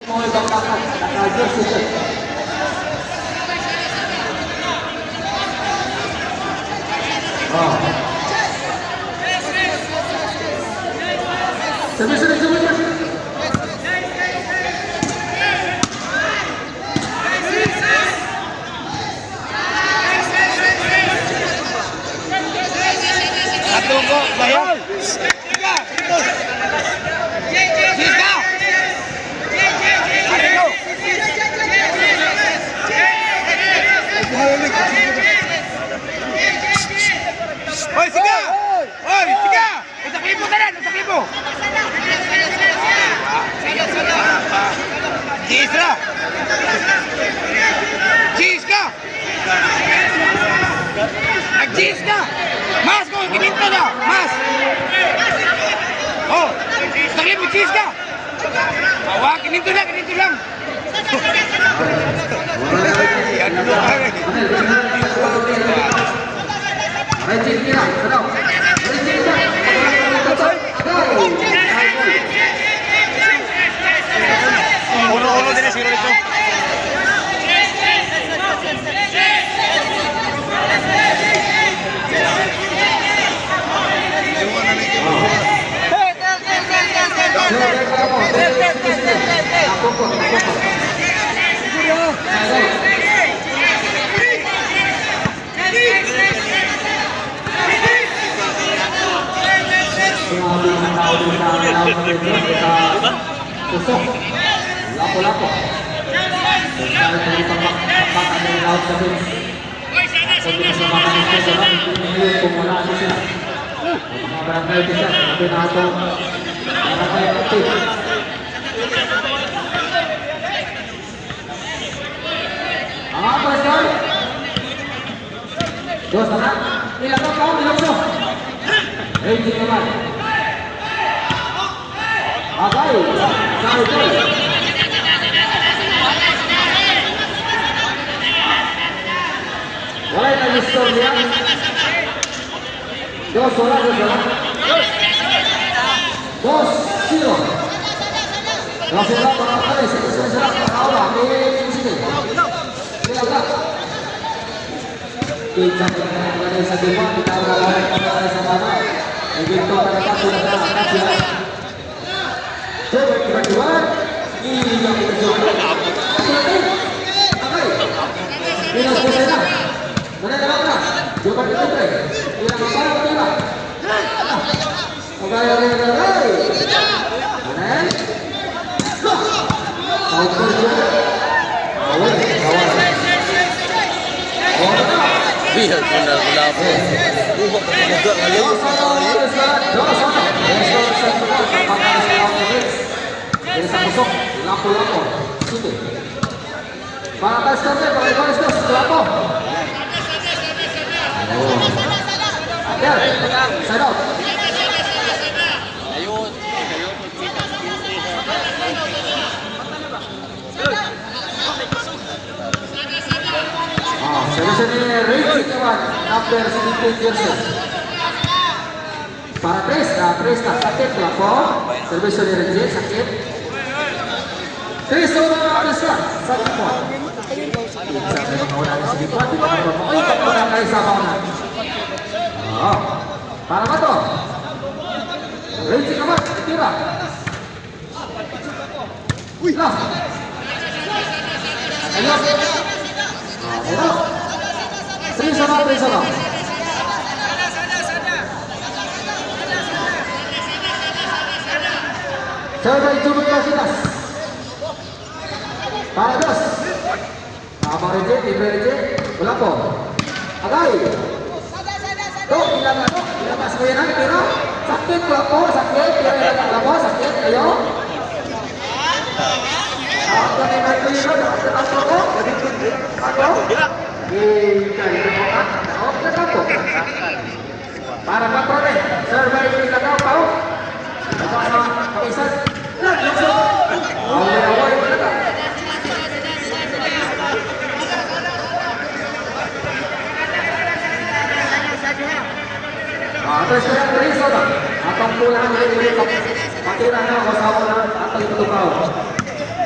Mau dibanggakan, naka-jersey siya. Sabi. Tunggu, bayar. Tiga. Tiga. Ayo. Oi, tiga. Oi, tiga. Usak libo kanan, usak libo. Cisra. Cisca. Cisca. Mas, kau kininto dah. Mas. Oh, sakit bucis ka? Awak kininto lang. Yan dulu. Uno tiene siguro ito. Lapo-lapo. Dari tempat dari laut tadi. Barangkali bisa, tapi nato barangkali aktif. Apa sekali? Dos anak, tidak tahu kau dilokso. Hei, teman. Abai, saya. Mulai lagi stornya. Dos bola. 2-0. Langsung para kali serang kalah di sini. Lihatlah. Kita dengan Sadima kita melawan pada sana. Begitu mereka sudah angkat ya. Coba kedua. Ini yang berjuang. Ini selesai. Mana ada? Coba kita try. Ini apa? Oke. Biar benar-benar Sini Ricky kawan, number 17 jersey. Para Presta sakit pelapor. Servis dari Ricky sakit. Presta sakit kuat. Bisa orang sedikit kuat, orang kali sama orang. Para Mato. Ricky kawan, tira. Lah. Ayo. Tri sama. Coba coba kasih. Parados. Nama rejek, rejek, berlaku. Agai. Tuh, bilang semuanya kira sakit berlaku, sakit, berlaku sakit, ayo. Apa nih nanti itu? Para patrone, survei kita tahu. Kaisar. Terus yang berisau atau pulang dari pakaian atau sawan atau itu kau.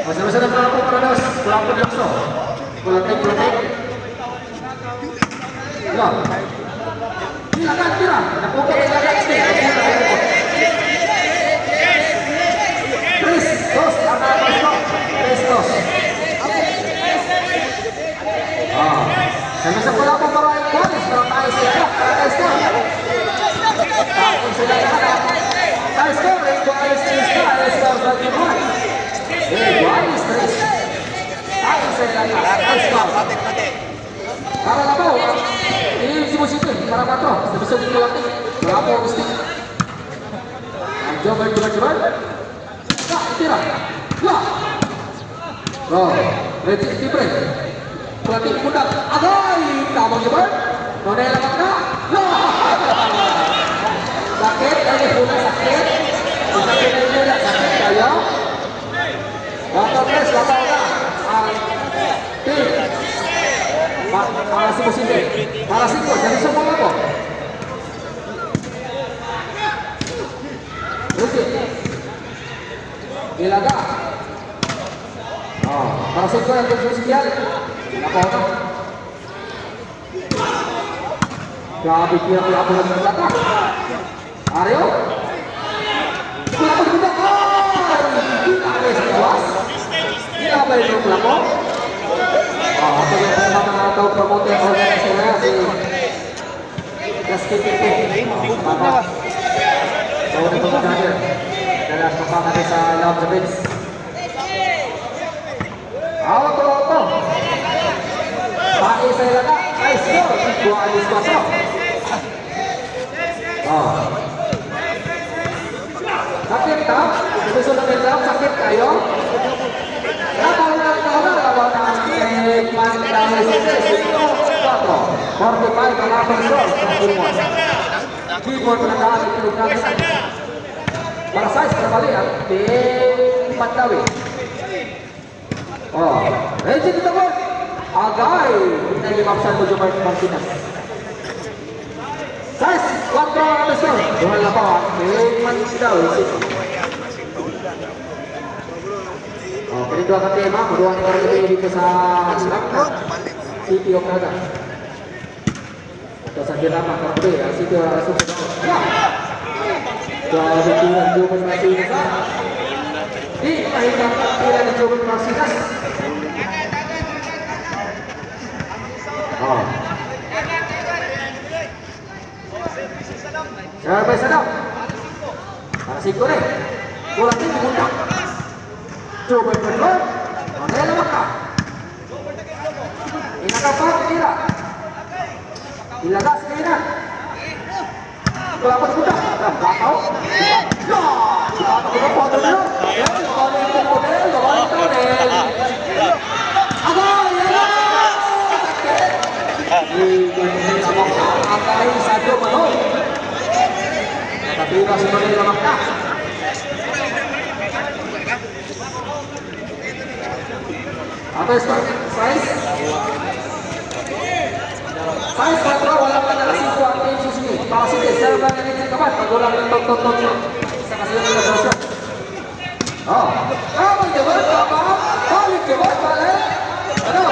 Masa-masa na pala po para dos. Pulang po lakso. Pulang. Lang. Silakan tira. Nakuha yung lagat. Tres, dos. Angkat pasok. Tres, dos. Sama-sama pula po para yung bonus. Pero tayo siya. Tayo score. Tapos sila lahat. Tayo score. Igualis tres. Tayo score. Bagi buwan. Igualis tres. Tayo sila lahat. Tayo score. Para na po. Ini si Musitin. Para 4. Bisa dikulati. Berapa mesti? Coba. Tak, tira. Lah. Oh, ready tibre. Pelatih pundak. Agai, kamu coba. Nona yang mana? Sakit, ini pundak sakit. Sakit ini tidak sakit saya. Batal press, batal dah. Para si Musitin. Para si Musitin. Jadi semua apa? Rugi. Ilaga. Para sektor yang bersekian. Apa orang? Gabi kira apa yang belakang? Aryo. Belakang juga. Kita kelas. Kita baru belakang. Apa yang pertama atau promoter organisasi Gaskip itu. Bawa di pembangunan dalam pembangunan sa Laut Jabins. Awak auto. Pakai saya lagi. Nice goal. Dua alis kosong. Sakit tak? Itu sudah menjawab sakit kayo. Kalau nanti mantap itu 45 kalaban gol semua. Keyboard penandaan itu kami. Para size kembali di Pandawi. Rezi kita gol. Agai kita dimaksa tujuh main Martinez. Size 4 atas gol. Dua lawan di Pandawi. Kedua tema, kedua negara lebih dito sa City of Naga. Atau sa Kirama, Karbe, City of Naga. Dua bitiran Juven Martinez. Di mahirap bitiran ng Juven Martinez. Sabay sadap. Para siguro eh. Kulang din dimunta. Coba berdua, mana yang lemah? Ini kapan kira? Ilaga sekalian. Kelapa sudah, dah tahu. Ya, kita kita foto dulu. Ya, kalau itu model, kalau itu model. Apa ya? Ini apa ini satu mau? Tapi masih boleh lemah. Apa size? Size control walang panalasi ko ang team susuni. Pasok din sa mga nito kapat. Pagulang ng tok. Sa kasi yung negosyo. May jabat apa? Balik jabat balik. Ano?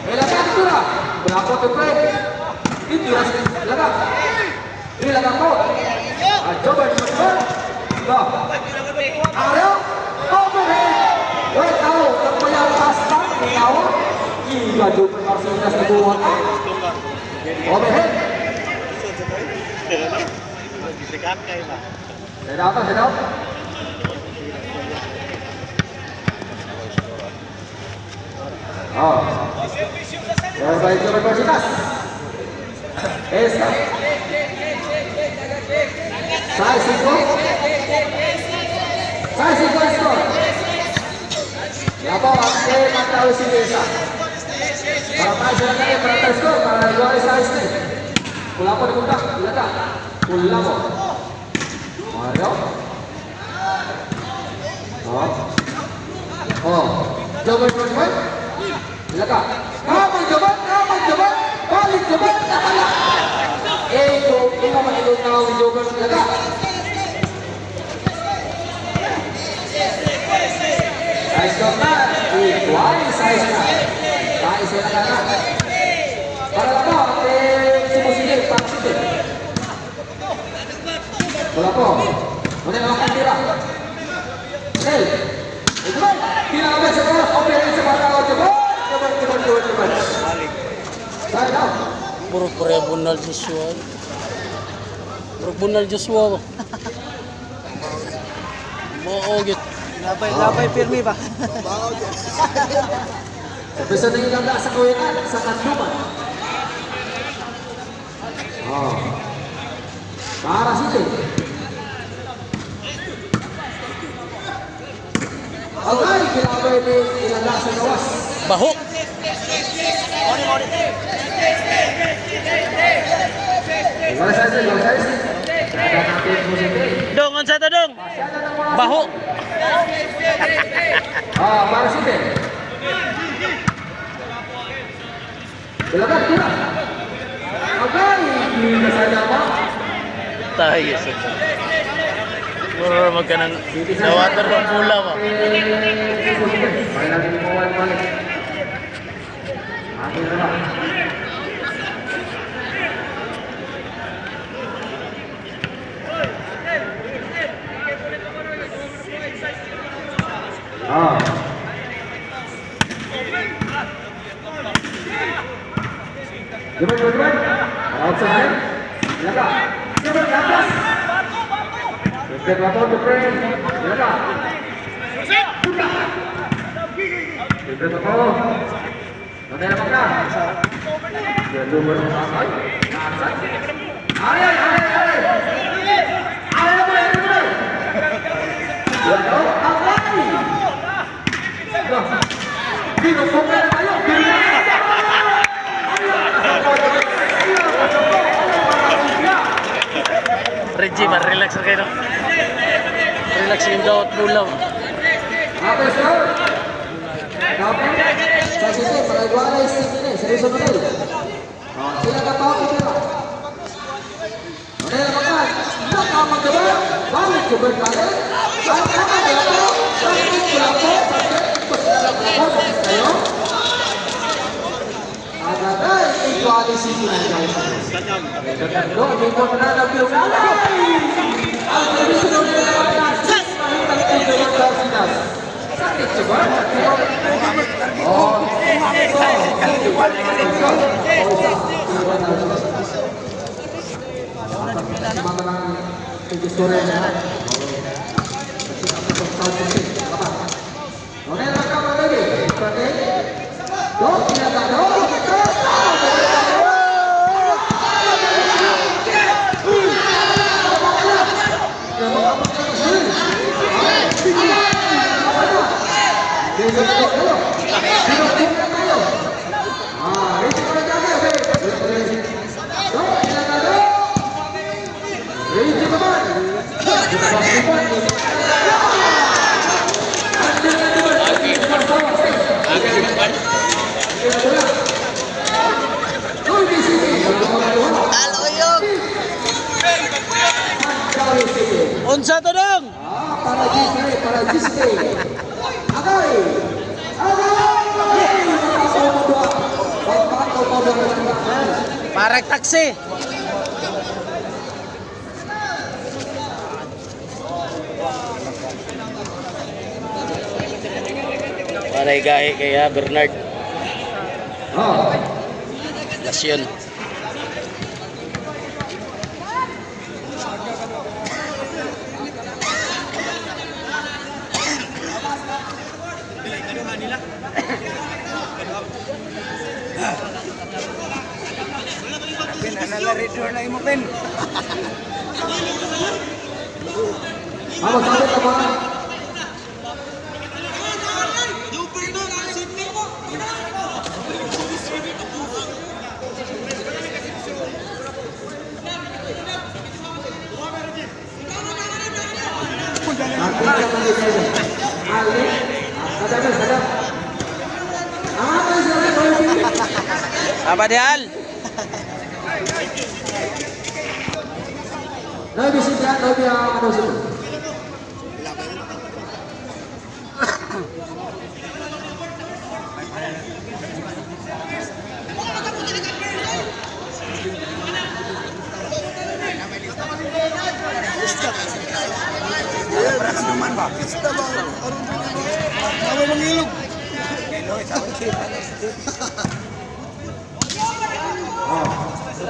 Ilaga dito na. Berapa to play? Dito na ilaga. Ilaga ko. Coba dito. Aryo. Overhead. Woi tahu, terbayar pasta, tahu? Iya juga Martinez terbuat. Overhead. Sedap. Terbaik Juven Martinez. Esa. Sai Siko skor. Lapo ante Matao si Desa. Para tayo sila kayo, para tayo skor, para igual sa isne. Pula po dipunta, ilata. Pula po. Mario. Juven Martinez. Ilata. Kamay Juven. Balik Juven. Ito, ito manilog na ang Juven. Ilata. score na. Igualis sa isa. Tayo sila na. Para lang po, sumusigil, pang-sigil. Wala po. Muna yung mga tira. Sel. Igual. Pinakabay sa bola. Operate sa mga tawad. Jabal. Tayo daw. Puro Bunal Joshua. Puro Bunal Joshua ba? Maogit. Labay pirmi ba? Umpisa na yung landa sa kawinan, sa kanluman. Oh. Para City. Okay, kinabay ni ilanda sa gawas. Baho. Gol size. Dong, ang to dong. Baho. Para City. Silakan tira. Okay, hindi saja apa? Tayo sa. Puro magkanang nawater ng pula ba? Main lagi di bawah balik. Akhirnya. Gimana? Outside. Silakan. Silakan ke atas. Oke, lapor ke frame. Silakan. Kita tahu. Mana yang makan? Dia dulu bersamai. Ayo. Ya tahu apa ini? Bino Fokker, ayo. Reggie, relax na kayo. Relax yung daw at pula. Apa sih? Tapi sa sisi para igual ay sisi serius betul. Silakan tahu kita. Ada makan. Nak kamu coba balik ke balik. Kalau kamu jatuh, balik ke lapor sampai ikut lapor ayo. Ada igual di sini guys. Lo di kota Nabi Muhammad. Al-Quran sudah dilewatkan. Sakit coba. Oh. Unsa to dong? Para Gisle. Agay. Parek taksi. Paray gahe kaya Bernard. Lasyon. Pin analari door na imo pin. Vamos a ver cómo Apa Dial? no bisa ano siya. Sedang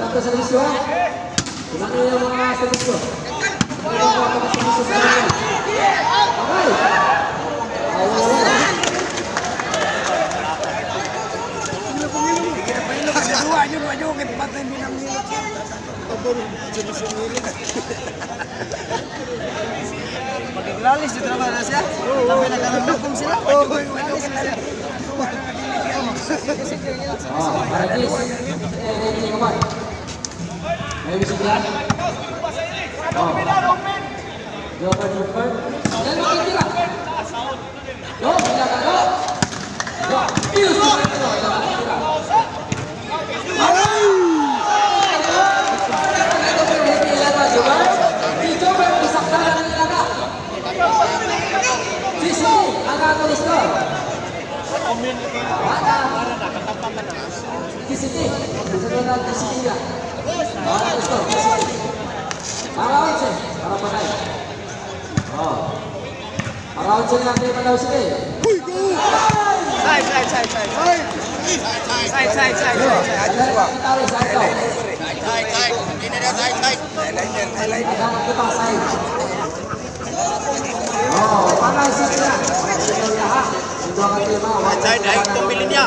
ke servisyo. Sedang yang mga servisyo. Magiglalis dito naman na siya. Tapi nagkaroon sila. Maragis. Ini kawan. Ayo bisa bilang. Jawaban jawaban. Dan makin kira. Yo, silakan yo. Yo, pius. Dicoba disaktakan ini agak. Sisi agak tulis lo. Mana? Di sini, sebenarnya di sini ya. Arawan sih, harapan aja. Oh, arawan sih nanti pada sini. Side. Oh, panas sih ya. Side, naik pemilih dia.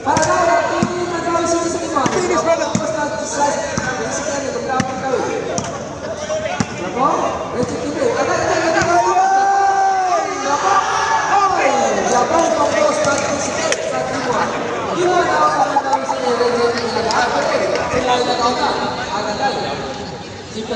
Para kau ini menjauh sini semua. Ini pada selesai. Sekian itu berapa kali? Berapa? Rezeki itu. Ada. Berapa? Berapa? Kompos satu sedikit satu dua. Gimana orang menjauh sini rezeki ada apa? Tidak ada kau tak. Ada kali. Jika